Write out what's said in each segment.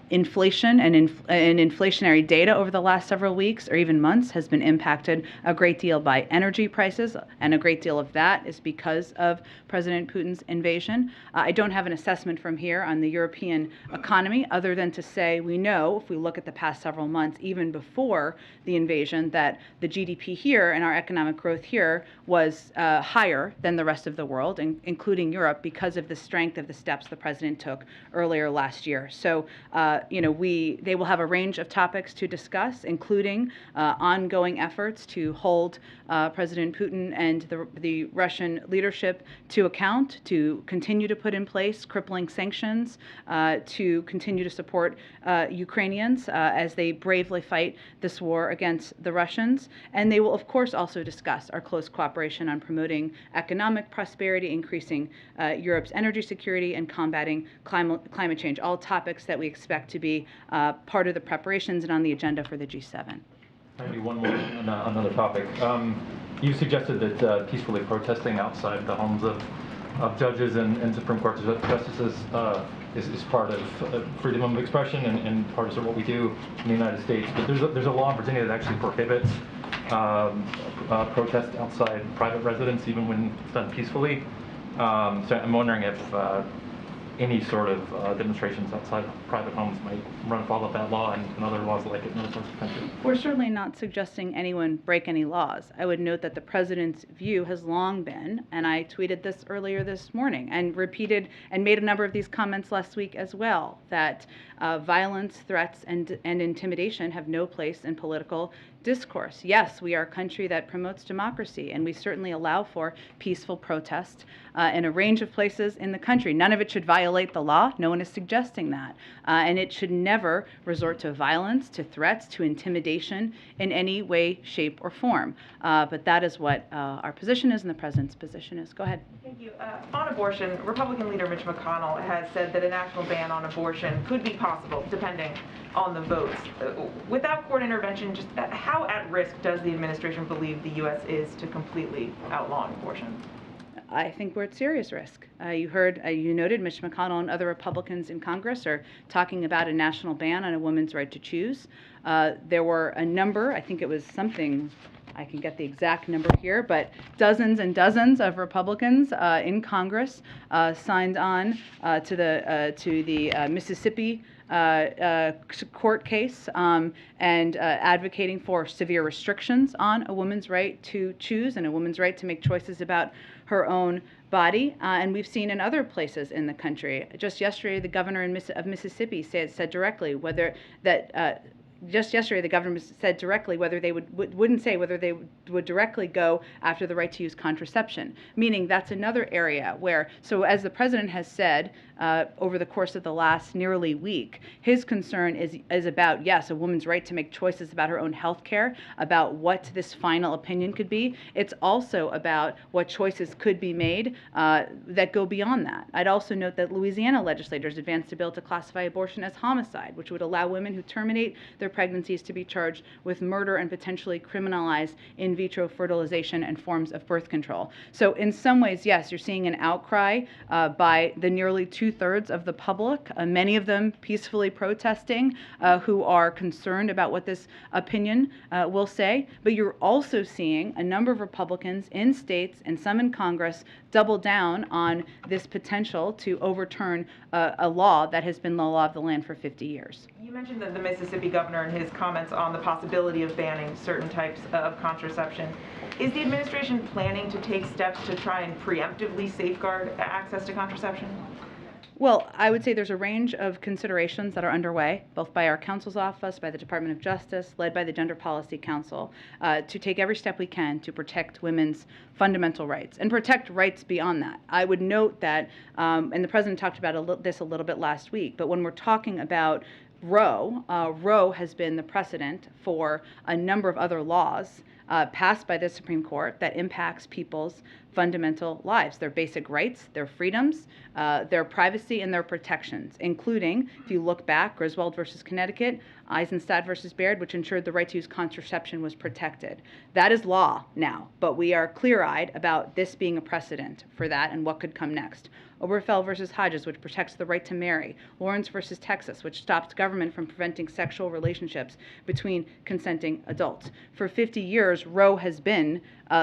Inflation and inflationary data over the last several weeks or even months has been impacted a great deal by energy prices, and a great deal of that is because of President Putin's invasion. I don't have an assessment from here on the European economy other than to say we know, if we look at the past several months, even before the invasion, that the GDP here and our economic growth here was higher than the rest of the world, including Europe, because of the strength of the steps the president took earlier last year. So, they will have a range of topics to discuss, including ongoing efforts to hold President Putin and the Russian leadership to account, to continue to put in place crippling sanctions, to continue to support Ukrainians as they bravely fight this war against the Russians. And they will, of course, also discuss our close cooperation on promoting economic prosperity, increasing Europe's energy security, and combating climate change, all topics that we expect to be part of the preparations and on the agenda for the G7. Maybe one more on another topic. You suggested that peacefully protesting outside the homes of judges and Supreme Court justices is part of freedom of expression and part of sort of what we do in the United States. But there's a law in Virginia that actually prohibits protest outside private residence, even when it's done peacefully. So I'm wondering if any sort of demonstrations outside of private homes might run afoul of that law and other laws like it in other parts of the country. We're certainly not suggesting anyone break any laws. I would note that the president's view has long been, and I tweeted this earlier this morning and repeated and made a number of these comments last week as well, that violence, threats, and intimidation have no place in political discourse. Yes, we are a country that promotes democracy, and we certainly allow for peaceful protest in a range of places in the country. None of it should violate the law. No one is suggesting that. And it should never resort to violence, to threats, to intimidation in any way, shape, or form. But that is what our position is and the president's position is. Go ahead. Thank you. On abortion, Republican leader Mitch McConnell has said that a national ban on abortion could be possible, depending on the votes. Without court intervention, just how at risk does the administration believe the U.S. is to completely outlawing abortion? I think we're at serious risk. You noted Mitch McConnell and other Republicans in Congress are talking about a national ban on a woman's right to choose. There were a number, I think it was something, I can get the exact number here, but dozens and dozens of Republicans in Congress signed on to the Mississippi court case and advocating for severe restrictions on a woman's right to choose and a woman's right to make choices about her own body. And we've seen in other places in the country. Just yesterday, the governor of Mississippi said directly whether that. Just yesterday, the governor said directly whether they wouldn't say whether they would directly go after the right to use contraception, meaning that's another area where, so as the president has said over the course of the last nearly week, his concern is about, yes, a woman's right to make choices about her own health care, about what this final opinion could be. It's also about what choices could be made that go beyond that. I'd also note that Louisiana legislators advanced a bill to classify abortion as homicide, which would allow women who terminate their pregnancies to be charged with murder and potentially criminalize in vitro fertilization and forms of birth control. So in some ways, yes, you're seeing an outcry by the nearly 2/3 of the public, many of them peacefully protesting, who are concerned about what this opinion will say. But you're also seeing a number of Republicans in states and some in Congress double down on this potential to overturn a law that has been the law of the land for 50 years. You mentioned that the Mississippi governor and his comments on the possibility of banning certain types of contraception. Is the administration planning to take steps to try and preemptively safeguard access to contraception? Well, I would say there's a range of considerations that are underway, both by our counsel's office, by the Department of Justice, led by the Gender Policy Council, to take every step we can to protect women's fundamental rights and protect rights beyond that. I would note that, and the president talked about this a little bit last week, but when we're talking about Roe has been the precedent for a number of other laws passed by the Supreme Court that impacts people's fundamental lives, their basic rights, their freedoms, their privacy, and their protections, including, if you look back, Griswold versus Connecticut, Eisenstadt versus Baird, which ensured the right to use contraception was protected. That is law now, but we are clear-eyed about this being a precedent for that and what could come next. Obergefell versus Hodges, which protects the right to marry. Lawrence versus Texas, which stops government from preventing sexual relationships between consenting adults. For 50 years, Roe has been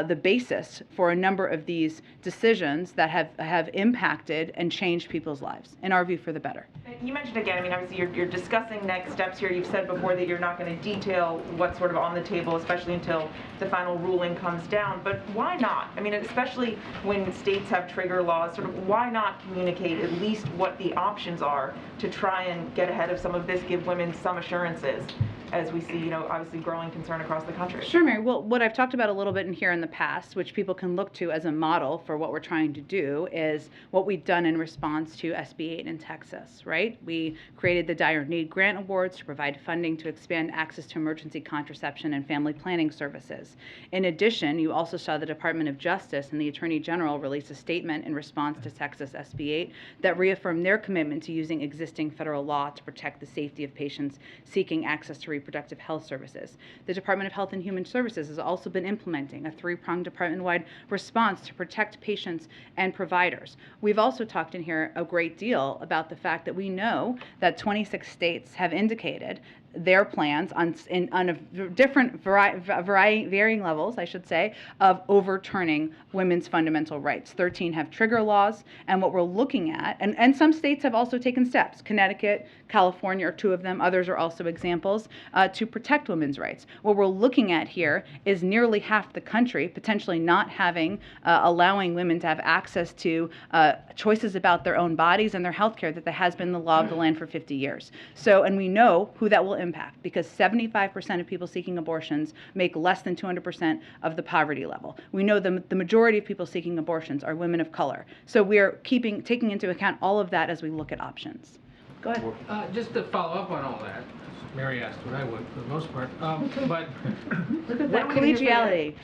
the basis for a number of these decisions that have impacted and changed people's lives, in our view, for the better. You mentioned again, I mean, obviously you're discussing next steps here. You've said before that you're not going to detail what's sort of on the table, especially until the final ruling comes down. But why not? I mean, especially when states have trigger laws, sort of why not communicate at least what the options are to try and get ahead of some of this, give women some assurances, as we see, obviously growing concern across the country? Sure, Mary. Well, what I've talked about a little bit in here in the past, which people can look to as a model for what we're trying to do, is what we've done in response to SB 8 in Texas, right? We created the Dire Need Grant Awards to provide funding to expand access to emergency contraception and family planning services. In addition, you also saw the Department of Justice and the Attorney General release a statement in response to Texas SB 8 that reaffirmed their commitment to using existing federal law to protect the safety of patients seeking access to reproductive health services. The Department of Health and Human Services has also been implementing a three-pronged department-wide response to protect patients and providers. We've also talked in here a great deal about the fact that we know that 26 states have indicated their plans on a different varying levels, I should say, of overturning women's fundamental rights. 13 have trigger laws, and what we're looking at, and some states have also taken steps. Connecticut, California are two of them. Others are also examples to protect women's rights. What we're looking at here is nearly half the country potentially not having, allowing women to have access to choices about their own bodies and their health care that has been the law of the land for 50 years. So, and we know who that will impact, because 75% of people seeking abortions make less than 200% of the poverty level. We know the majority of people seeking abortions are women of color. So we're taking into account all of that as we look at options. Go ahead. Just to follow up on all that, Mary asked what I would for the most part, but look at that collegiality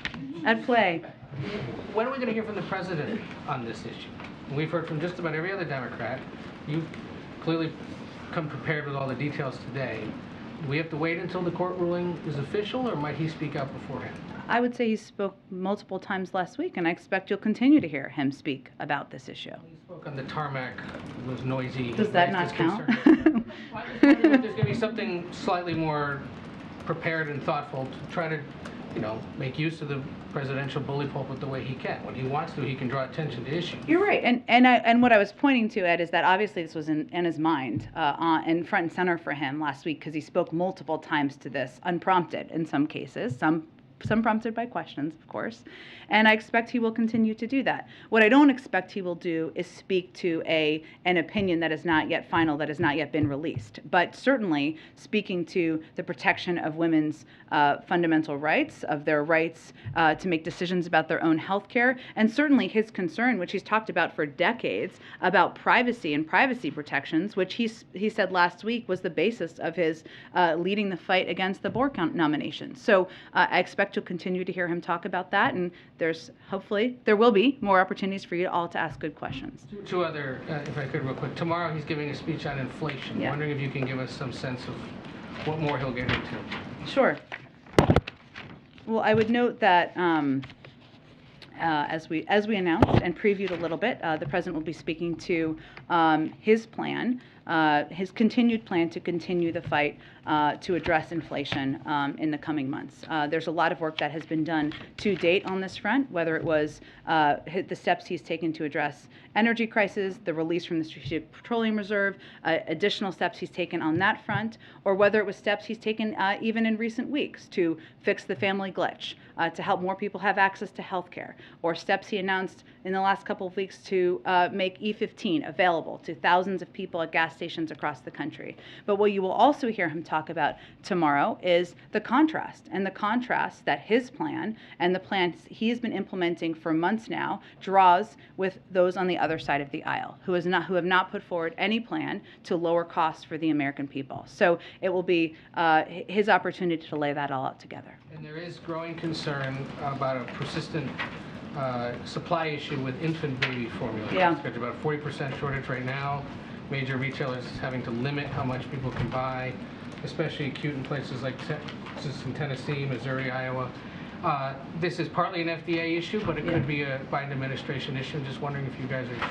at play. When are we going to hear from the president on this issue? We've heard from just about every other Democrat. You've clearly come prepared with all the details today. Do we have to wait until the court ruling is official, or might he speak out beforehand? I would say he spoke multiple times last week, and I expect you'll continue to hear him speak about this issue. He spoke on the tarmac. It was noisy. Does that not count? Well, there's going to be something slightly more prepared and thoughtful to try to, make use of the presidential bully pulpit the way he can. When he wants to, he can draw attention to issues. You're right, and what I was pointing to, Ed, is that obviously this was in his mind and front and center for him last week, because he spoke multiple times to this, unprompted in some cases, some prompted by questions, of course, and I expect he will continue to do that. What I don't expect he will do is speak to an opinion that is not yet final, that has not yet been released, but certainly speaking to the protection of women's fundamental rights, of their rights to make decisions about their own health care, and certainly his concern, which he's talked about for decades, about privacy and privacy protections, which he said last week was the basis of his leading the fight against the Board nomination. So I expect you'll continue to hear him talk about that, and hopefully there will be more opportunities for you all to ask good questions. Two other, if I could real quick. Tomorrow he's giving a speech on inflation. Yeah. Wondering if you can give us some sense of what more he'll get into. Sure. Well, I would note that as we announced and previewed a little bit, the president will be speaking to his plan, his continued plan to continue the fight to address inflation in the coming months. There's a lot of work that has been done to date on this front, whether it was the steps he's taken to address energy crisis, the release from the Strategic Petroleum Reserve, additional steps he's taken on that front, or whether it was steps he's taken even in recent weeks to fix the family glitch, to help more people have access to health care, or steps he announced in the last couple of weeks to make E15 available to thousands of people at gas stations across the country. But what you will also hear him talk about tomorrow is the contrast that his plan and the plans he has been implementing for months now draws with those on the other side of the aisle who have not put forward any plan to lower costs for the American people. So it will be his opportunity to lay that all out together. And there is growing concern about a persistent supply issue with infant baby formula. Yeah. There's about a 40% shortage right now. Major retailers having to limit how much people can buy, especially acute in places like Texas and Tennessee, Missouri, Iowa. This is partly an FDA issue, but it could be a Biden administration issue. I'm just wondering if you guys are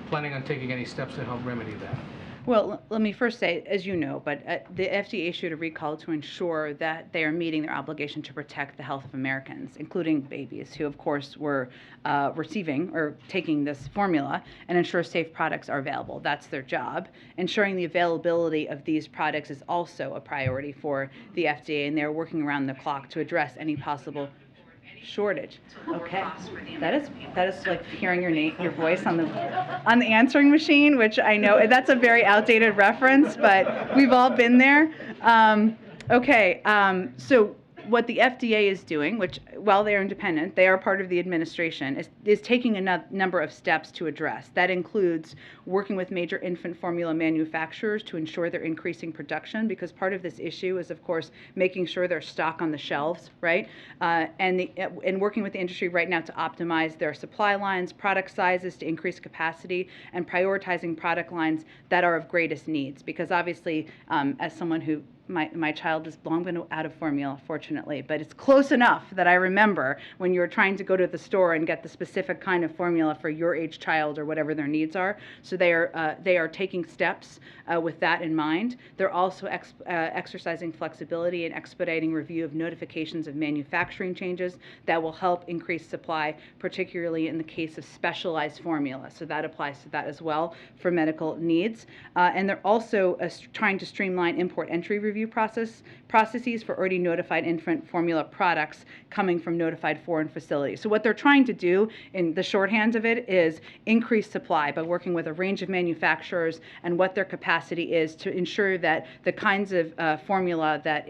planning on taking any steps to help remedy that. Well, let me first say, as you know, but the FDA issued a recall to ensure that they are meeting their obligation to protect the health of Americans, including babies, who, of course, were receiving or taking this formula, and ensure safe products are available. That's their job. Ensuring the availability of these products is also a priority for the FDA, and they're working around the clock to address any possible shortage. Okay, that is like hearing your voice on the answering machine, which I know that's a very outdated reference, but we've all been there. So what the FDA is doing, which while they are independent, they are part of the administration, is taking a number of steps to address. That includes working with major infant formula manufacturers to ensure they're increasing production, because part of this issue is, of course, making sure there's stock on the shelves, right? And working with the industry right now to optimize their supply lines, product sizes to increase capacity, and prioritizing product lines that are of greatest needs. Because obviously, as someone who my child has long been out of formula, fortunately, but it's close enough that I remember when you're trying to go to the store and get the specific kind of formula for your age child or whatever their needs are. So they are taking steps with that in mind. They're also exercising flexibility and expediting review of notifications of manufacturing changes that will help increase supply, particularly in the case of specialized formula. So that applies to that as well for medical needs. And they're also trying to streamline import-entry review processes for already notified infant formula products coming from notified foreign facilities. So what they're trying to do, in the shorthand of it, is increase supply by working with a range of manufacturers and what their capacity is to ensure that the kinds of formula that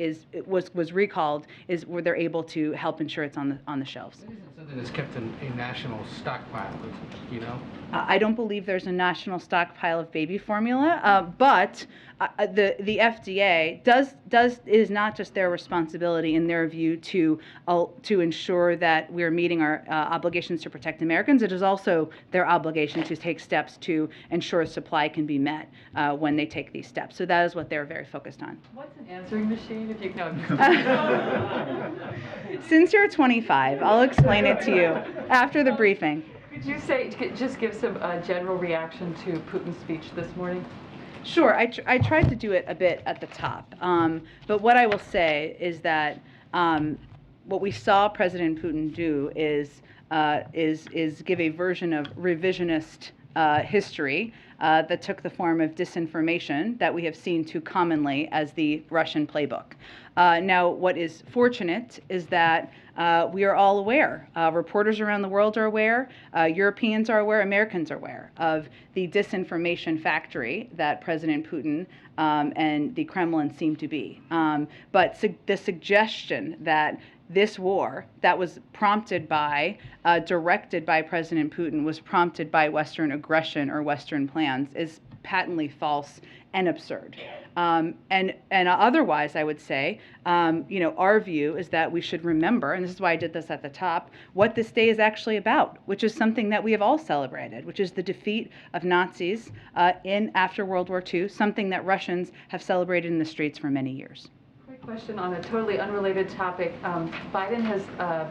was recalled is where they're able to help ensure it's on the shelves. It isn't something that's kept in a national stockpile, you know? I don't believe there's a national stockpile of baby formula, but the FDA is not just their responsibility, in their view, to ensure that we're meeting our obligations to protect Americans. It is also their obligation to take steps to ensure supply can be met when they take these steps. So that is what they're very focused on. What's an answering machine? If you know. Since you're 25, I'll explain it to you after the briefing. Could you just give some general reaction to Putin's speech this morning? Sure, I tried to do it a bit at the top, but what I will say is that what we saw President Putin do is give a version of revisionist history that took the form of disinformation that we have seen too commonly as the Russian playbook. Now, what is fortunate is that we are all aware. Reporters around the world are aware. Europeans are aware. Americans are aware of the disinformation factory that President Putin and the Kremlin seem to be. But the suggestion that this war that was prompted by, directed by President Putin, was prompted by Western aggression or Western plans is patently false and absurd. And otherwise, I would say, our view is that we should remember, and this is why I did this at the top, what this day is actually about, which is something that we have all celebrated, which is the defeat of Nazis after World War II, something that Russians have celebrated in the streets for many years. Question on a totally unrelated topic. Biden has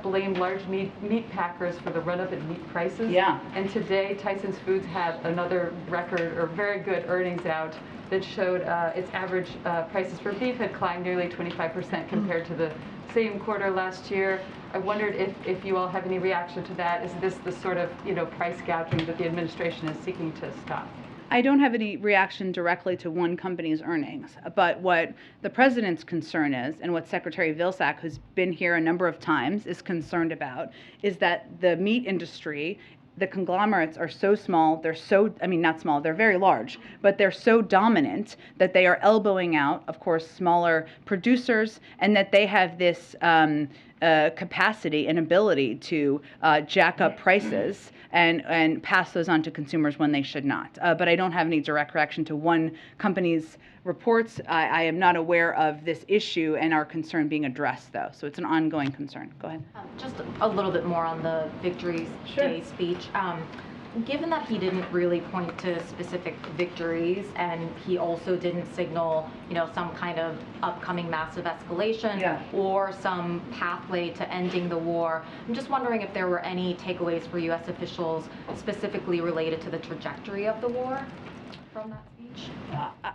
blamed large meat packers for the run-up in meat prices. Yeah. And today, Tysons Foods had another record or very good earnings out that showed its average prices for beef had climbed nearly 25% compared to the same quarter last year. I wondered if you all have any reaction to that. Is this the sort of price gouging that the administration is seeking to stop? I don't have any reaction directly to one company's earnings, but what the president's concern is, and what Secretary Vilsack, who's been here a number of times, is concerned about, is that the meat industry, the conglomerates are so small, not small, they're very large, but they're so dominant that they are elbowing out, of course, smaller producers, and that they have this capacity and ability to jack up prices and pass those on to consumers when they should not. But I don't have any direct reaction to one company's reports. I am not aware of this issue and our concern being addressed, though. So it's an ongoing concern. Go ahead. Just a little bit more on the Victories Day speech. Given that he didn't really point to specific victories, and he also didn't signal, some kind of upcoming massive escalation or some pathway to ending the war, I'm just wondering if there were any takeaways for U.S. officials specifically related to the trajectory of the war from that speech?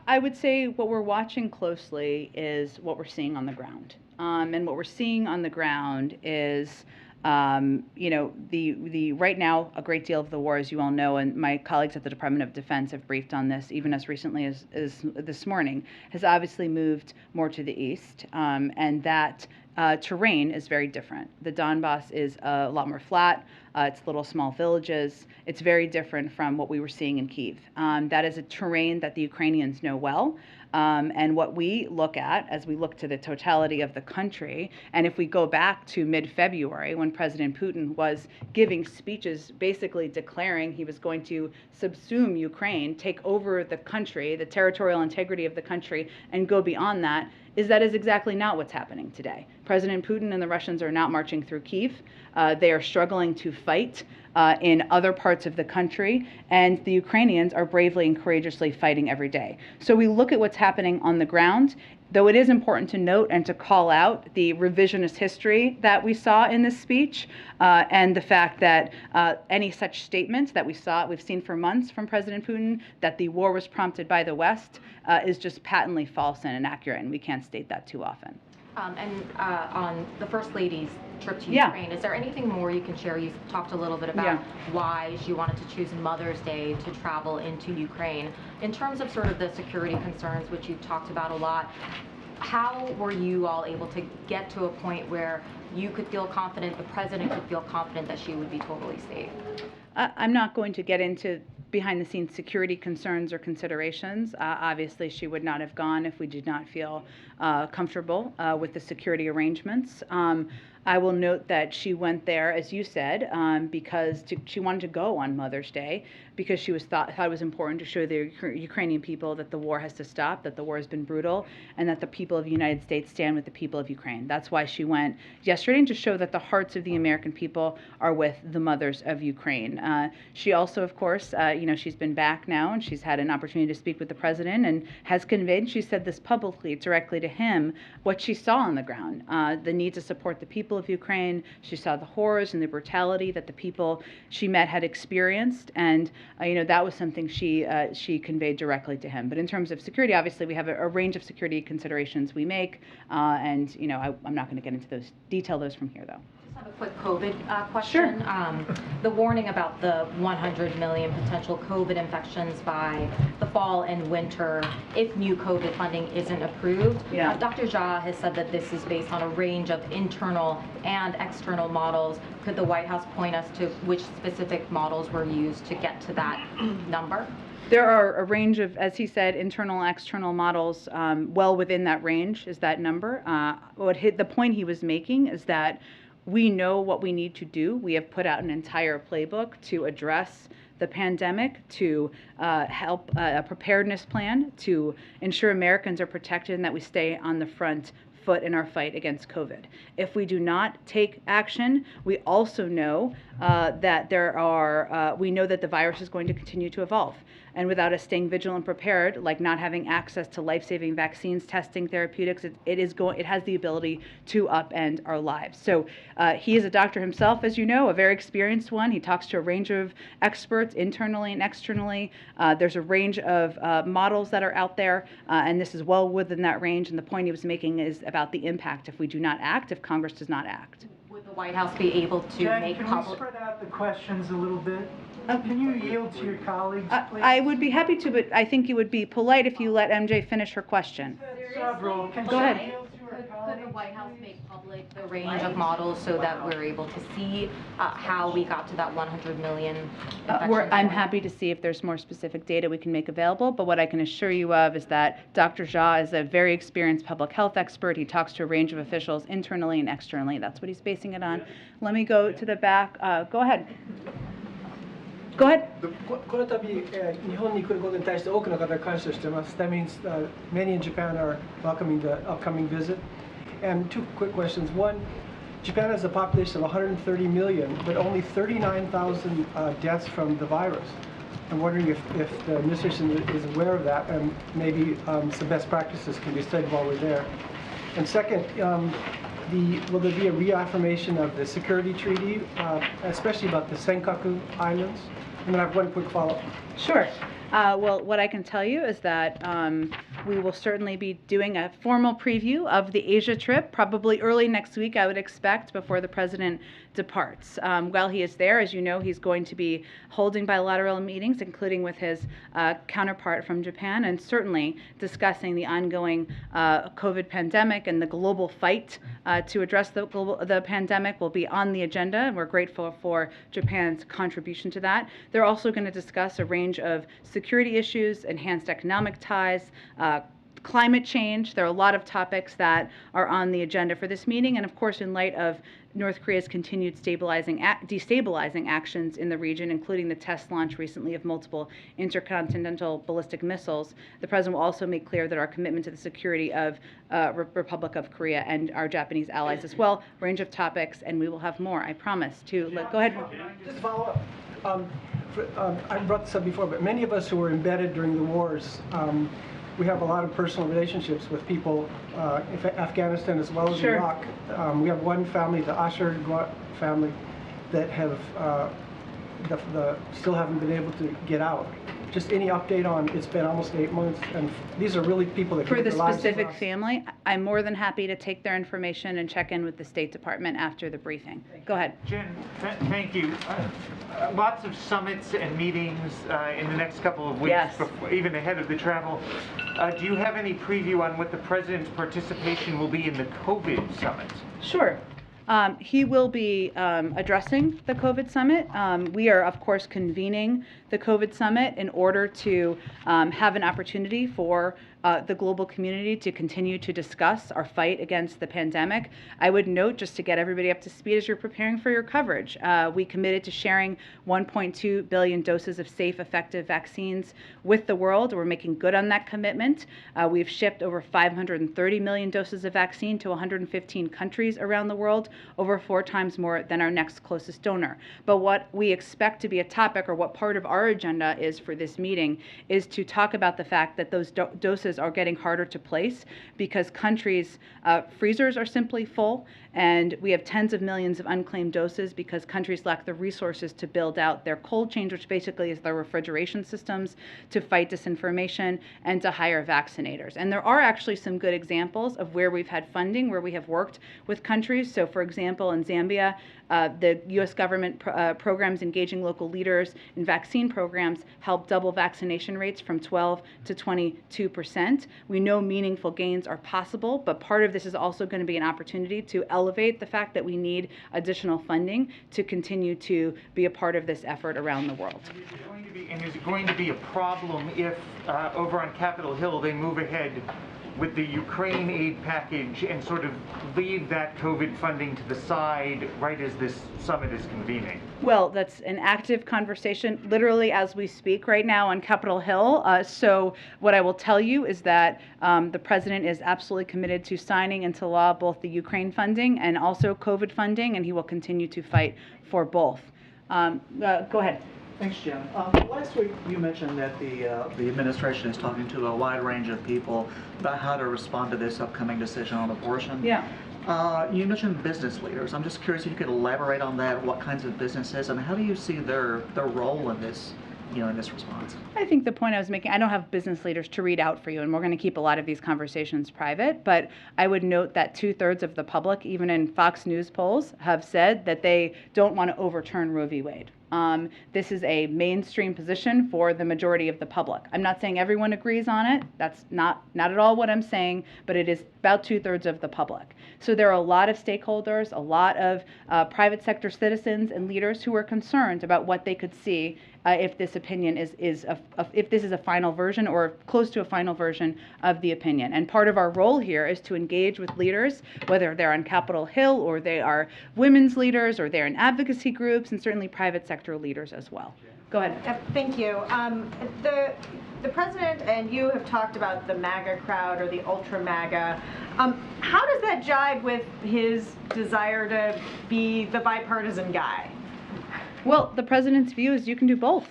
I would say what we're watching closely is what we're seeing on the ground. And what we're seeing on the ground is the right now, a great deal of the war, as you all know, and my colleagues at the Department of Defense have briefed on this, even as recently as this morning, has obviously moved more to the east, and that terrain is very different. The Donbass is a lot more flat. It's little small villages. It's very different from what we were seeing in Kyiv. That is a terrain that the Ukrainians know well. And what we look at as we look to the totality of the country, and if we go back to mid-February when President Putin was giving speeches basically declaring he was going to subsume Ukraine, take over the country, the territorial integrity of the country, and go beyond that, that is exactly not what's happening today. President Putin and the Russians are not marching through Kyiv. They are struggling to fight in other parts of the country, and the Ukrainians are bravely and courageously fighting every day. So we look at what's happening on the ground, though it is important to note and to call out the revisionist history that we saw in this speech, and the fact that any such statements that we've seen for months from President Putin, that the war was prompted by the West, is just patently false and inaccurate, and we can't state that too often. And on the First Lady's trip to Ukraine, is there anything more you can share? You talked a little bit about why she wanted to choose Mother's Day to travel into Ukraine. In terms of sort of the security concerns, which you've talked about a lot, how were you all able to get to a point where you could feel confident, the president could feel confident that she would be totally safe? I'm not going to get into behind-the-scenes security concerns or considerations. Obviously, she would not have gone if we did not feel comfortable with the security arrangements. I will note that she went there, as you said, because she wanted to go on Mother's Day because she thought it was important to show the Ukrainian people that the war has to stop, that the war has been brutal, and that the people of the United States stand with the people of Ukraine. That's why she went yesterday, and to show that the hearts of the American people are with the mothers of Ukraine. She also, of course, she's been back now, and she's had an opportunity to speak with the president, and has conveyed, she said this publicly, directly to him, what she saw on the ground, the need to support the people of Ukraine. She saw the horrors and the brutality that the people she met had experienced, and that was something she conveyed directly to him. But in terms of security, obviously we have a range of security considerations we make, and I'm not going to get into detail those from here, though. Just have a quick COVID question. Sure. The warning about the 100 million potential COVID infections by the fall and winter if new COVID funding isn't approved. Dr. Jha has said that this is based on a range of internal and external models. Could the White House point us to which specific models were used to get to that number? There are a range of, as he said, internal and external models. Well within that range is that number. The point he was making is that we know what we need to do. We have put out an entire playbook to address the pandemic, to help a preparedness plan, to ensure Americans are protected and that we stay on the front foot in our fight against COVID. If we do not take action, we also know that we know that the virus is going to continue to evolve. And without us staying vigilant and prepared, like not having access to life-saving vaccines, testing, therapeutics, it has the ability to upend our lives. So he is a doctor himself, as you know, a very experienced one. He talks to a range of experts internally and externally. There's a range of models that are out there, and this is well within that range. And the point he was making is about the impact if we do not act, if Congress does not act. Would the White House be able to make Jen, public? can we spread out the questions a little bit? Can you yield to your colleagues, please? I would be happy to, but I think it would be polite if you let MJ finish her question. Several. Go ahead. Yield to her Could the White House make public the range of models so that we're able to see how we got to that 100 million infections? I'm happy to see if there's more specific data we can make available, but what I can assure you of is that Dr. Jha is a very experienced public health expert. He talks to a range of officials internally and externally. That's what he's basing it on. Let me go to the back. Go ahead. Go ahead. この度、日本に来ることに対して多くの方が感謝してます。That means many in Japan are welcoming the upcoming visit. And two quick questions. One, Japan has a population of 130 million, but only 39,000 deaths from the virus. I'm wondering if the administration is aware of that, and maybe some best practices can be studied while we're there. And second, will there be a reaffirmation of the security treaty, especially about the Senkaku Islands? And then I have one quick follow-up. Sure. Well, what I can tell you is that we will certainly be doing a formal preview of the Asia trip, probably early next week, I would expect, before the president departs. While he is there, as you know, he's going to be holding bilateral meetings, including with his counterpart from Japan, and certainly discussing the ongoing COVID pandemic and the global fight to address the pandemic will be on the agenda, and we're grateful for Japan's contribution to that. They're also going to discuss a range of security issues, enhanced economic ties, climate change. There are a lot of topics that are on the agenda for this meeting, and of course, in light of North Korea's continued destabilizing actions in the region, including the test launch recently of multiple intercontinental ballistic missiles, the president will also make clear that our commitment to the security of Republic of Korea and our Japanese allies as well, range of topics, and we will have more, I promise. Go ahead. Just follow up. I brought this up before, but many of us who were embedded during the wars, we have a lot of personal relationships with people in Afghanistan as well as Iraq. We have one family, the Asher family, that have still haven't been able to get out. Just any update on, it's been almost 8 months, and these are really people that for the their lives specific lost. family, I'm more than happy to take their information and check in with the State Department after the briefing. Go ahead. Jen, thank you. Lots of summits and meetings in the next couple of weeks, Yes. even ahead of the travel. Do you have any preview on what the president's participation will be in the COVID summit? Sure. He will be addressing the COVID summit. We are, of course, convening the COVID summit in order to have an opportunity for the global community to continue to discuss our fight against the pandemic. I would note, just to get everybody up to speed as you're preparing for your coverage, we committed to sharing 1.2 billion doses of safe, effective vaccines with the world. We're making good on that commitment. We've shipped over 530 million doses of vaccine to 115 countries around the world, over 4 times more than our next closest donor. But what we expect to be a topic, or what part of our agenda is for this meeting, is to talk about the fact that those doses are getting harder to place because countries' freezers are simply full, and we have tens of millions of unclaimed doses because countries lack the resources to build out their cold chain, which basically is their refrigeration systems, to fight disinformation and to hire vaccinators. And there are actually some good examples of where we've had funding, where we have worked with countries. So, for example, in Zambia, the U.S. government programs engaging local leaders in vaccine programs helped double vaccination rates from 12 to 22%. We know meaningful gains are possible, but part of this is also going to be an opportunity to elevate the fact that we need additional funding to continue to be a part of this effort around the world. Is it going to be a problem if over on Capitol Hill they move ahead with the Ukraine aid package and sort of leave that COVID funding to the side right as this summit is convening? Well, that's an active conversation literally as we speak right now on Capitol Hill. So what I will tell you is that the president is absolutely committed to signing into law both the Ukraine funding and also COVID funding, and he will continue to fight for both. Go ahead. Thanks, Jen. Last week you mentioned that the administration is talking to a wide range of people about how to respond to this upcoming decision on abortion. Yeah. You mentioned business leaders. I'm just curious if you could elaborate on that, what kinds of businesses, and how do you see their role in this in this response? I think the point I was making, I don't have business leaders to read out for you, and we're going to keep a lot of these conversations private, but I would note that 2/3 of the public, even in Fox News polls, have said that they don't want to overturn Roe v. Wade. This is a mainstream position for the majority of the public. I'm not saying everyone agrees on it. That's not at all what I'm saying, but it is about 2/3 of the public. So there are a lot of stakeholders, a lot of private sector citizens and leaders who are concerned about what they could see if this opinion if this is a final version or close to a final version of the opinion. And part of our role here is to engage with leaders, whether they're on Capitol Hill or they are women's leaders or they're in advocacy groups, and certainly private sector leaders as well. Go ahead. Thank you. The president and you have talked about the MAGA crowd or the ultra MAGA. How does that jibe with his desire to be the bipartisan guy? Well, the president's view is you can do both.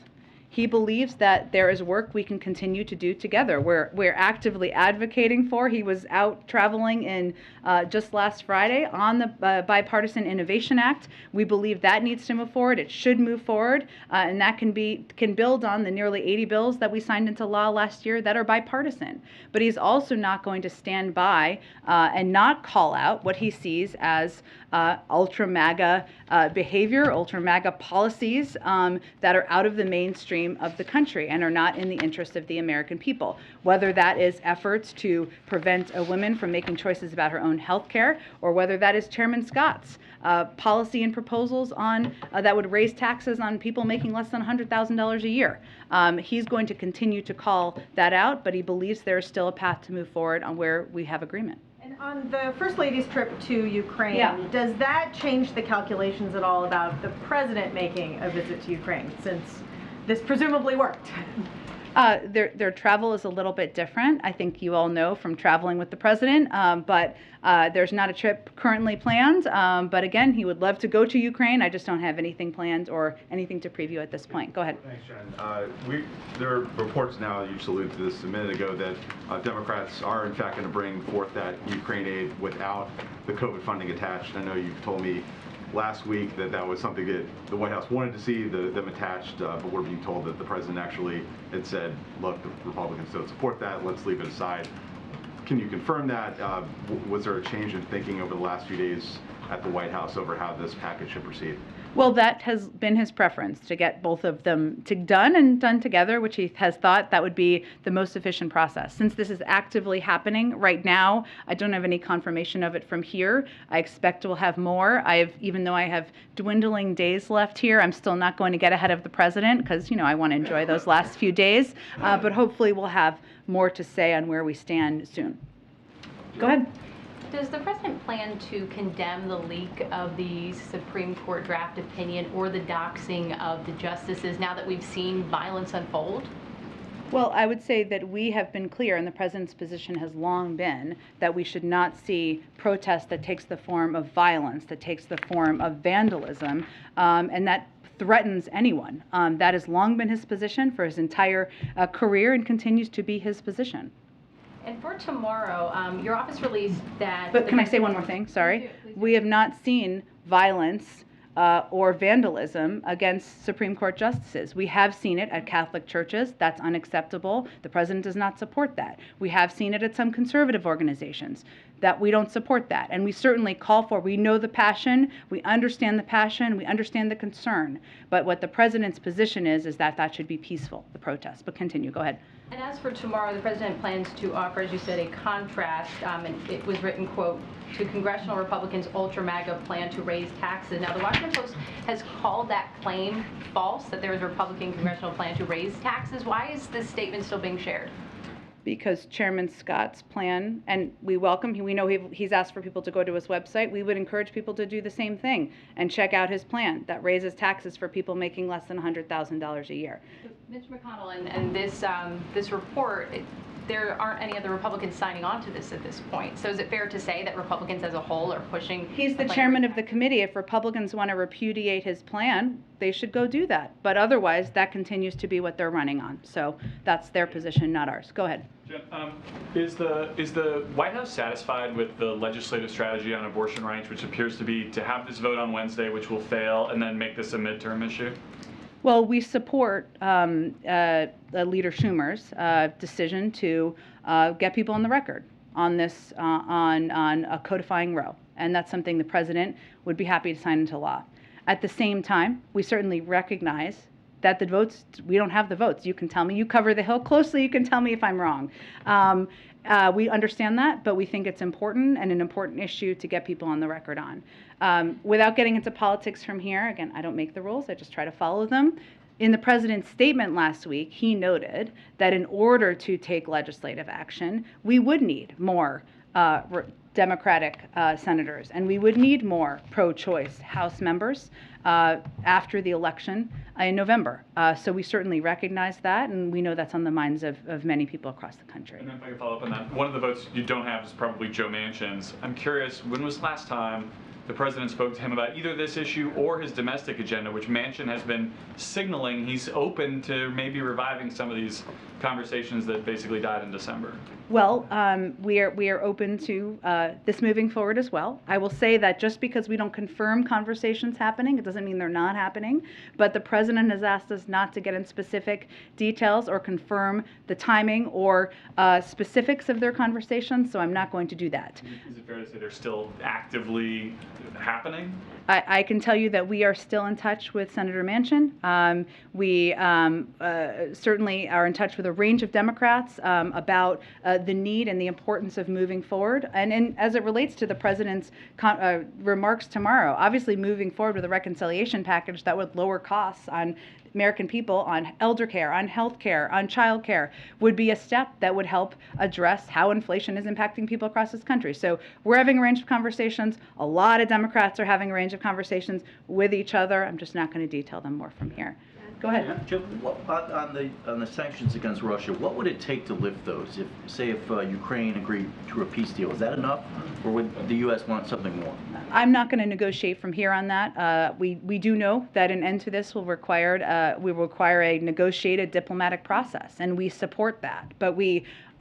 He believes that there is work we can continue to do together. We're actively advocating for. He was out traveling in just last Friday on the Bipartisan Innovation Act. We believe that needs to move forward. It should move forward, and that can build on the nearly 80 bills that we signed into law last year that are bipartisan. But he's also not going to stand by and not call out what he sees as ultra MAGA behavior, ultra MAGA policies that are out of the mainstream of the country and are not in the interest of the American people. Whether that is efforts to prevent a woman from making choices about her own health care, or whether that is Chairman Scott's policy and proposals on that would raise taxes on people making less than $100,000 a year. He's going to continue to call that out, but he believes there is still a path to move forward on where we have agreement. And on the First Lady's trip to Ukraine, Yeah. does that change the calculations at all about the president making a visit to Ukraine, since this presumably worked? Their travel is a little bit different. I think you all know from traveling with the president, but there's not a trip currently planned. But again, he would love to go to Ukraine. I just don't have anything planned or anything to preview at this point. Go ahead. Thanks, Jen. There are reports now, you just alluded to this a minute ago, that Democrats are in fact going to bring forth that Ukraine aid without the COVID funding attached. I know you've told me last week that was something that the White House wanted to see them attached, but we're being told that the president actually had said, look, the Republicans don't support that, let's leave it aside. Can you confirm that? Was there a change in thinking over the last few days at the White House over how this package should proceed? Well, that has been his preference, to get both of them done together, which he has thought that would be the most efficient process. Since this is actively happening right now, I don't have any confirmation of it from here. I expect we'll have more. Even though I have dwindling days left here, I'm still not going to get ahead of the president because, I want to enjoy those last few days. But hopefully we'll have more to say on where we stand soon. Go ahead. Does the president plan to condemn the leak of the Supreme Court draft opinion or the doxing of the justices now that we've seen violence unfold? Well, I would say that we have been clear, and the president's position has long been, that we should not see protest that takes the form of violence, that takes the form of vandalism, and that threatens anyone. That has long been his position for his entire career and continues to be his position. And for tomorrow, your office released that... But can I say one more thing? Sorry. We have not seen violence or vandalism against Supreme Court justices. We have seen it at Catholic churches. That's unacceptable. The president does not support that. We have seen it at some conservative organizations. That we don't support that. And we certainly call for, we know the passion, we understand the passion, we understand the concern. But what the president's position is that that should be peaceful, the protest. But continue, go ahead. And as for tomorrow, the president plans to offer, as you said, a contrast, and it was written, quote, to congressional Republicans' ultra-MAGA plan to raise taxes. Now, the Washington Post has called that claim false, that there is a Republican congressional plan to raise taxes. Why is this statement still being shared? Because Chairman Scott's plan, and we welcome him, we know he's asked for people to go to his website. We would encourage people to do the same thing and check out his plan that raises taxes for people making less than $100,000 a year. Mitch McConnell and this report, there aren't any other Republicans signing on to this at this point. So is it fair to say that Republicans as a whole are pushing? He's the chairman of the committee. If Republicans want to repudiate his plan, they should go do that. But otherwise, that continues to be what they're running on. So that's their position, not ours. Go ahead. Jen, is the White House satisfied with the legislative strategy on abortion rights, which appears to be to have this vote on Wednesday, which will fail, and then make this a midterm issue? Well, we support Leader Schumer's decision to get people on the record on this, on a codifying Roe. And that's something the president would be happy to sign into law. At the same time, we certainly recognize that the votes, we don't have the votes. You can tell me, you cover the Hill closely, you can tell me if I'm wrong. We understand that, but we think it's important and an important issue to get people on the record on. Without getting into politics from here, again, I don't make the rules, I just try to follow them. In the president's statement last week, he noted that in order to take legislative action, we would need more Democratic senators, and we would need more pro-choice House members after the election in November. So we certainly recognize that, and we know that's on the minds of many people across the country. And then if I can follow up on that, one of the votes you don't have is probably Joe Manchin's. I'm curious, when was the last time the president spoke to him about either this issue or his domestic agenda, which Manchin has been signaling he's open to maybe reviving some of these conversations that basically died in December? Well, we are open to this moving forward as well. I will say that just because we don't confirm conversations happening, it doesn't mean they're not happening. But the president has asked us not to get in specific details or confirm the timing or specifics of their conversations, so I'm not going to do that. Is it fair to say they're still actively happening? I can tell you that we are still in touch with Senator Manchin. We certainly are in touch with a range of Democrats about the need and the importance of moving forward. And as it relates to the president's remarks tomorrow, obviously moving forward with a reconciliation package that would lower costs on American people, on elder care, on health care, on child care, would be a step that would help address how inflation is impacting people across this country. So we're having a range of conversations. A lot of Democrats are having a range of conversations with each other. I'm just not going to detail them more from here. Go ahead. Jim, on the sanctions against Russia, what would it take to lift those? If Ukraine agreed to a peace deal, is that enough, or would the U.S. want something more? I'm not going to negotiate from here on that. We do know that an end to this will require a negotiated diplomatic process, and we support that. But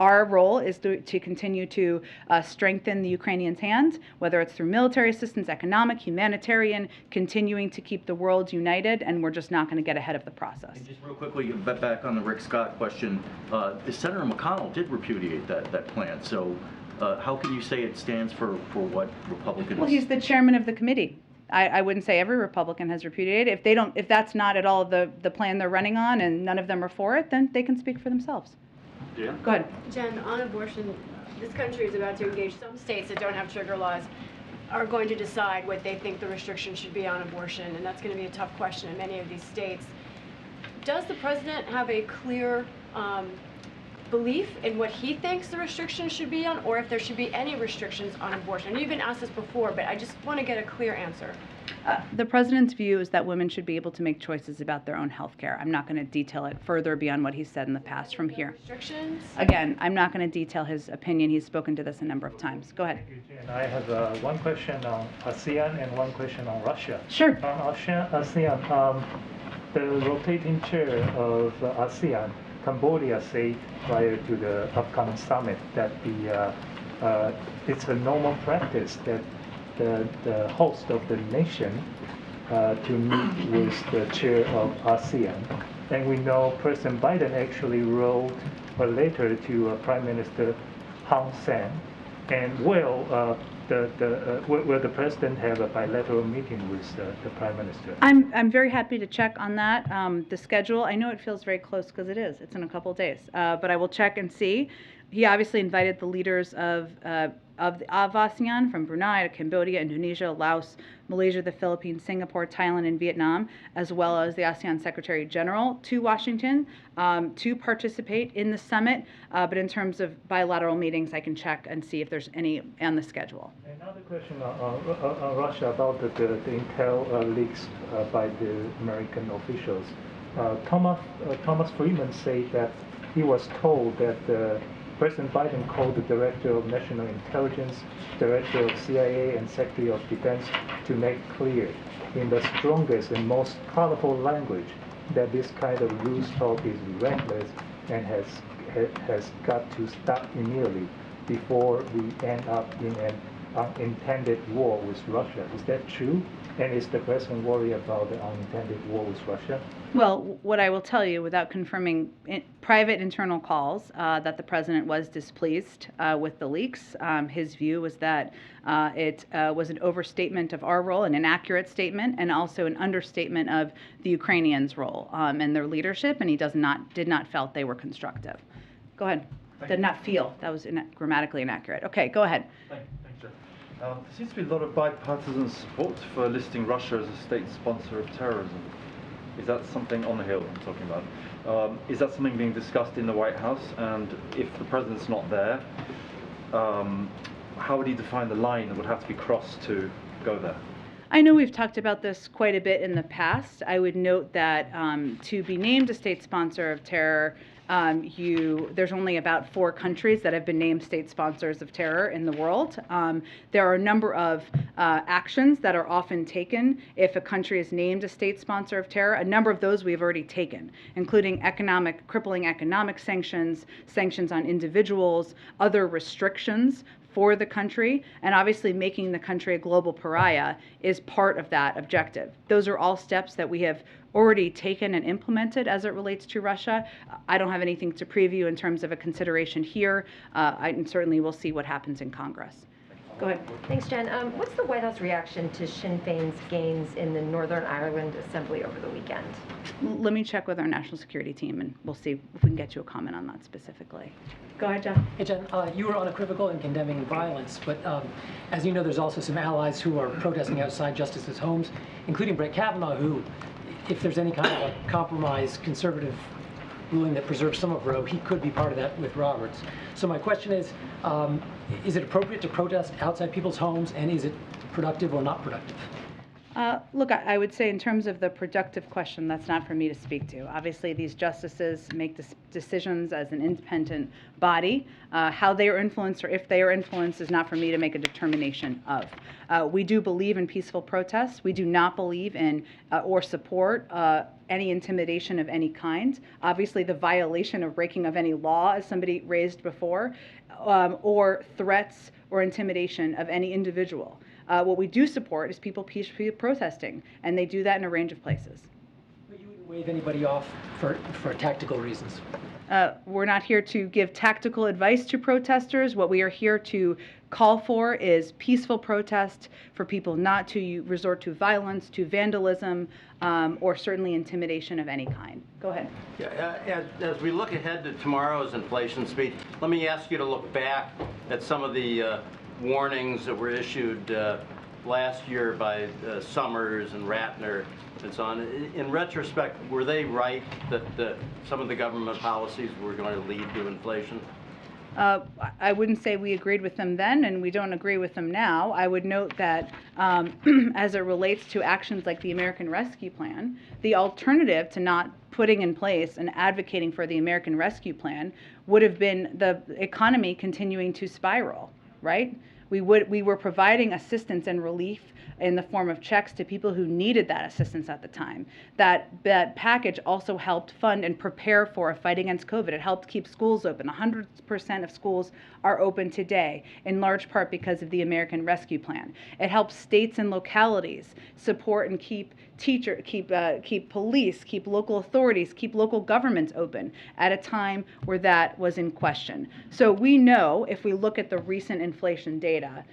our role is to continue to strengthen the Ukrainians' hand, whether it's through military assistance, economic, humanitarian, continuing to keep the world united, and we're just not going to get ahead of the process. And just real quickly, back on the Rick Scott question, Senator McConnell did repudiate that plan, so how can you say it stands for what Republicans... Well, he's the chairman of the committee. I wouldn't say every Republican has repudiated. If that's not at all the plan they're running on and none of them are for it, then they can speak for themselves. Yeah. Go ahead. Jen, on abortion, this country is about to engage. Some states that don't have trigger laws are going to decide what they think the restriction should be on abortion, and that's going to be a tough question in many of these states. Does the president have a clear belief in what he thinks the restrictions should be on, or if there should be any restrictions on abortion? You've been asked this before, but I just want to get a clear answer. The president's view is that women should be able to make choices about their own health care. I'm not going to detail it further beyond what he said in the past from here. Restrictions? Again, I'm not going to detail his opinion. He's spoken to this a number of times. Go ahead. Thank you, Jen. I have one question on ASEAN and one question on Russia. Sure. On ASEAN, the rotating chair of ASEAN, Cambodia, said prior to the upcoming summit that it's a normal practice that the host of the nation to meet with the chair of ASEAN. And we know President Biden actually wrote a letter to Prime Minister Hun Sen, and will the president have a bilateral meeting with the Prime Minister? I'm very happy to check on that. The schedule, I know it feels very close because it is. It's in a couple of days, but I will check and see. He obviously invited the leaders of ASEAN, from Brunei to Cambodia, Indonesia, Laos, Malaysia, the Philippines, Singapore, Thailand, and Vietnam, as well as the ASEAN Secretary General to Washington to participate in the summit. But in terms of bilateral meetings, I can check and see if there's any on the schedule. Another question on Russia about the intel leaks by the American officials. Thomas Friedman said that he was told that President Biden called the Director of National Intelligence, Director of CIA, and Secretary of Defense to make clear in the strongest and most colorful language that this kind of loose talk is relentless and has got to stop immediately before we end up in an unintended war with Russia. Is that true? And is the president worried about the unintended war with Russia? Well, what I will tell you, without confirming private internal calls, that the president was displeased with the leaks. His view was that it was an overstatement of our role, an inaccurate statement, and also an understatement of the Ukrainians' role and their leadership. And he did not felt they were constructive. Go ahead. Did not feel. That was grammatically inaccurate. Okay, go ahead. Thanks, Jen. There seems to be a lot of bipartisan support for listing Russia as a state sponsor of terrorism. Is that something on the Hill I'm talking about? Is that something being discussed in the White House? And if the president's not there, how would he define the line that would have to be crossed to go there? I know we've talked about this quite a bit in the past. I would note that to be named a state sponsor of terror, there's only about 4 countries that have been named state sponsors of terror in the world. There are a number of actions that are often taken if a country is named a state sponsor of terror. A number of those we've already taken, including crippling economic sanctions, sanctions on individuals, other restrictions for the country, and obviously making the country a global pariah is part of that objective. Those are all steps that we have already taken and implemented as it relates to Russia. I don't have anything to preview in terms of a consideration here, and certainly we'll see what happens in Congress. Go ahead. Thanks, Jen. What's the White House reaction to Sinn Féin's gains in the Northern Ireland Assembly over the weekend? Let me check with our national security team, and we'll see if we can get you a comment on that specifically. Go ahead, Jeff. Hey, Jen, you were unequivocal in condemning violence, but as you know, there's also some allies who are protesting outside justices' homes, including Brett Kavanaugh, who, if there's any kind of a compromise conservative ruling that preserves some of Roe, he could be part of that with Roberts. So my question is it appropriate to protest outside people's homes, and is it productive or not productive? Look, I would say in terms of the productive question, that's not for me to speak to. Obviously, these justices make decisions as an independent body. How they are influenced or if they are influenced is not for me to make a determination of. We do believe in peaceful protests. We do not believe in or support any intimidation of any kind. Obviously, the violation or breaking of any law, as somebody raised before, or threats or intimidation of any individual. What we do support is people peacefully protesting, and they do that in a range of places. But you wouldn't wave anybody off for tactical reasons. We're not here to give tactical advice to protesters. What we are here to call for is peaceful protest, for people not to resort to violence, to vandalism, or certainly intimidation of any kind. Go ahead. Yeah, as we look ahead to tomorrow's inflation speech, let me ask you to look back at some of the warnings that were issued last year by Summers and Ratner and so on. In retrospect, were they right that some of the government policies were going to lead to inflation? I wouldn't say we agreed with them then, and we don't agree with them now. I would note that as it relates to actions like the American Rescue Plan, the alternative to not putting in place and advocating for the American Rescue Plan would have been the economy continuing to spiral, right? We were providing assistance and relief in the form of checks to people who needed that assistance at the time. That package also helped fund and prepare for a fight against COVID. It helped keep schools open. 100% of schools are open today, in large part because of the American Rescue Plan. It helps states and localities support and keep police, keep local authorities, keep local governments open at a time where that was in question. So we know, if we look at the recent inflation data,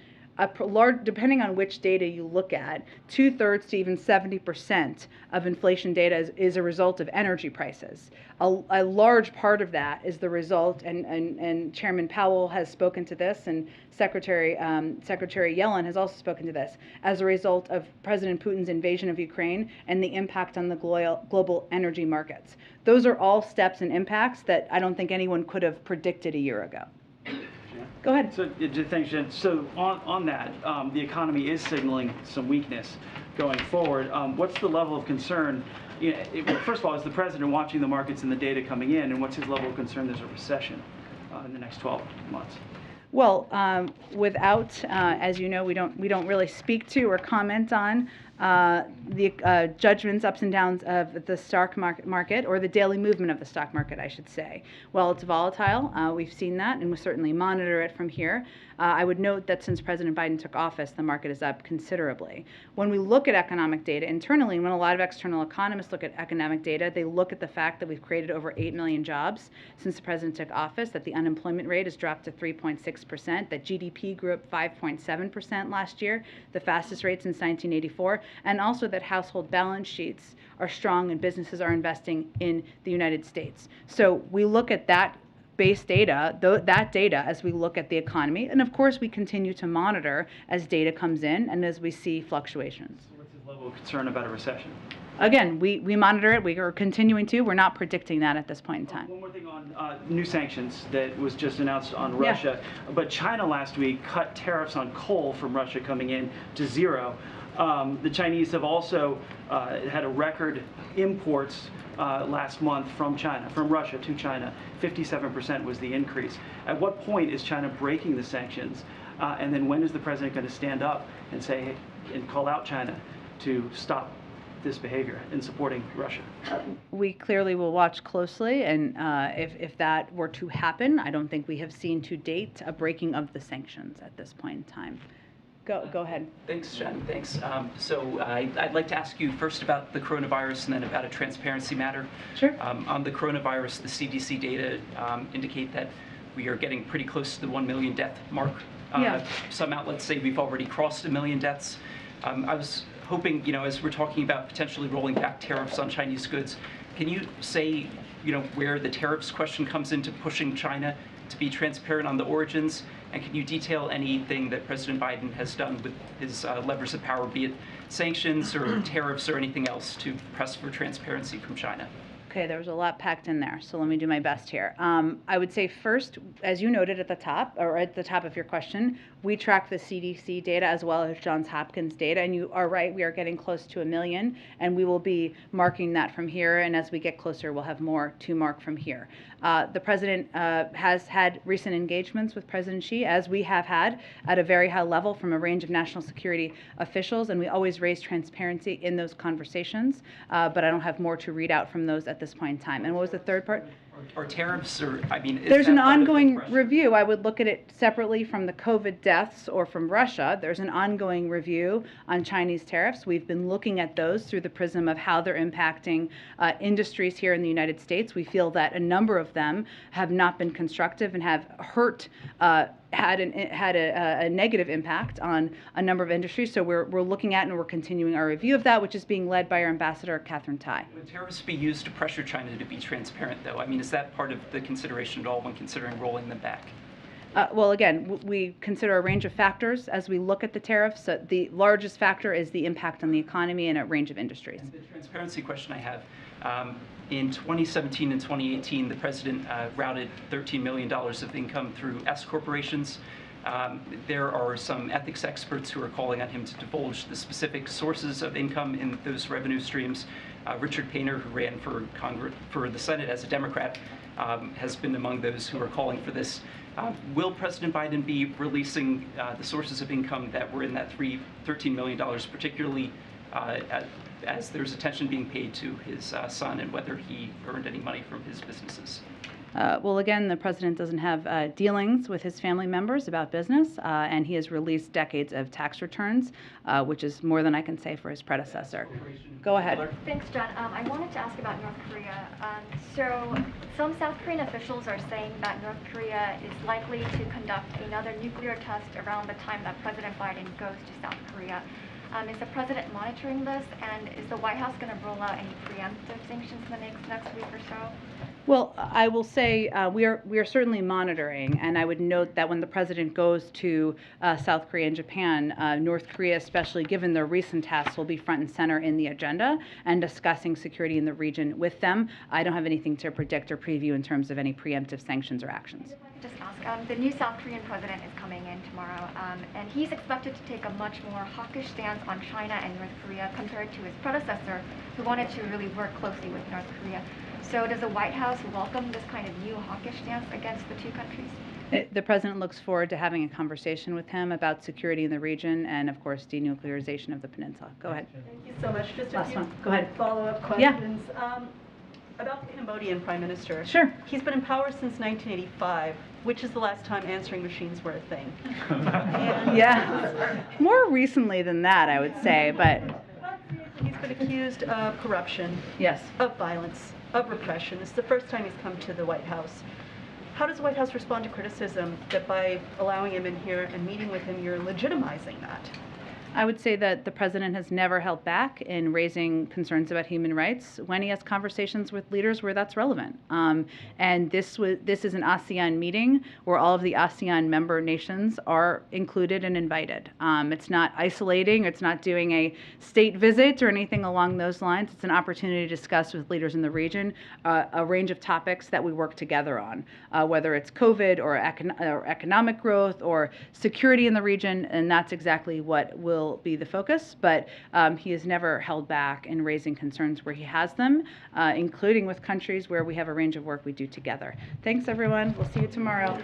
depending on which data you look at, 2/3 to even 70% of inflation data is a result of energy prices. A large part of that is the result, and Chairman Powell has spoken to this, and Secretary Yellen has also spoken to this, as a result of President Putin's invasion of Ukraine and the impact on the global energy markets. Those are all steps and impacts that I don't think anyone could have predicted a year ago. Go ahead. So, thanks, Jen. So on that, the economy is signaling some weakness going forward. What's the level of concern? First of all, is the president watching the markets and the data coming in, and what's his level of concern there's a recession in the next 12 months? Well, without, as you know, we don't really speak to or comment on the judgments, ups and downs of the stock market, or the daily movement of the stock market, I should say. Well, it's volatile. We've seen that, and we'll certainly monitor it from here. I would note that since President Biden took office, the market is up considerably. When we look at economic data internally, when a lot of external economists look at economic data, they look at the fact that we've created over 8 million jobs since the president took office, that the unemployment rate has dropped to 3.6%, that GDP grew up 5.7% last year, the fastest rate since 1984, and also that household balance sheets are strong and businesses are investing in the United States. So we look at that base data, that data, as we look at the economy, and of course we continue to monitor as data comes in and as we see fluctuations. So what's his level of concern about a recession? Again, we monitor it. We are continuing to. We're not predicting that at this point in time. One more thing on new sanctions that was just announced on Russia. Yeah. But China last week cut tariffs on coal from Russia coming in to 0. The Chinese have also had a record imports last month from Russia to China. 57% was the increase. At what point is China breaking the sanctions? And then when is the president going to stand up and say and call out China to stop this behavior in supporting Russia? We clearly will watch closely, and if that were to happen, I don't think we have seen to date a breaking of the sanctions at this point in time. Go ahead. Thanks, Jen. Thanks. So I'd like to ask you first about the coronavirus and then about a transparency matter. Sure. On the coronavirus, the CDC data indicate that we are getting pretty close to the 1 million death mark. Yeah. Some outlets say we've already crossed 1 million deaths. I was hoping, as we're talking about potentially rolling back tariffs on Chinese goods, can you say, where the tariffs question comes into pushing China to be transparent on the origins? And can you detail anything that President Biden has done with his levers of power, be it sanctions or tariffs or anything else, to press for transparency from China? Okay, there was a lot packed in there, so let me do my best here. I would say first, as you noted at the top of your question, we track the CDC data as well as Johns Hopkins data, and you are right, we are getting close to 1 million, and we will be marking that from here, and as we get closer, we'll have more to mark from here. The president has had recent engagements with President Xi, as we have had, at a very high level from a range of national security officials, and we always raise transparency in those conversations, but I don't have more to read out from those at this point in time. And what was the third part? Or tariffs, or, there's an ongoing review. I would look at it separately from the COVID deaths or from Russia. There's an ongoing review on Chinese tariffs. We've been looking at those through the prism of how they're impacting industries here in the United States. We feel that a number of them have not been constructive and have hurt, had a negative impact on a number of industries. So we're looking at and we're continuing our review of that, which is being led by our ambassador, Catherine Tai. Would tariffs be used to pressure China to be transparent, though? Is that part of the consideration at all when considering rolling them back? Well, again, we consider a range of factors as we look at the tariffs. The largest factor is the impact on the economy in a range of industries. And the transparency question I have, in 2017 and 2018, the president routed $13 million of income through S corporations. There are some ethics experts who are calling on him to divulge the specific sources of income in those revenue streams. Richard Painter, who ran for the Senate as a Democrat, has been among those who are calling for this. Will President Biden be releasing the sources of income that were in that $13 million, particularly as there's attention being paid to his son and whether he earned any money from his businesses? Well, again, the president doesn't have dealings with his family members about business, and he has released decades of tax returns, which is more than I can say for his predecessor. Go ahead. Thanks, John. I wanted to ask about North Korea. So some South Korean officials are saying that North Korea is likely to conduct another nuclear test around the time that President Biden goes to South Korea. Is the president monitoring this, and is the White House going to roll out any preemptive sanctions in the next week or so? Well, I will say we are certainly monitoring, and I would note that when the president goes to South Korea and Japan, North Korea, especially given their recent tasks, will be front and center in the agenda and discussing security in the region with them. I don't have anything to predict or preview in terms of any preemptive sanctions or actions. Just ask, the new South Korean president is coming in tomorrow, and he's expected to take a much more hawkish stance on China and North Korea compared to his predecessor, who wanted to really work closely with North Korea. So does the White House welcome this kind of new hawkish stance against the two countries? The president looks forward to having a conversation with him about security in the region and, of course, denuclearization of the peninsula. Go ahead. Thank you so much. Just a Last few one. Go ahead. follow-up Yeah. questions. About the Cambodian Prime Minister. Sure. He's been in power since 1985, which is the last time answering machines were a thing. Yeah. More recently than that, I would say, but He's been accused of corruption, yes. of violence, of repression. This is the first time he's come to the White House. How does the White House respond to criticism that by allowing him in here and meeting with him, you're legitimizing that? I would say that the president has never held back in raising concerns about human rights when he has conversations with leaders where that's relevant. And this is an ASEAN meeting where all of the ASEAN member nations are included and invited. It's not isolating. It's not doing a state visit or anything along those lines. It's an opportunity to discuss with leaders in the region a range of topics that we work together on, whether it's COVID or economic growth or security in the region, and that's exactly what will be the focus, but he has never held back in raising concerns where he has them, including with countries where we have a range of work we do together. Thanks, everyone. We'll see you tomorrow.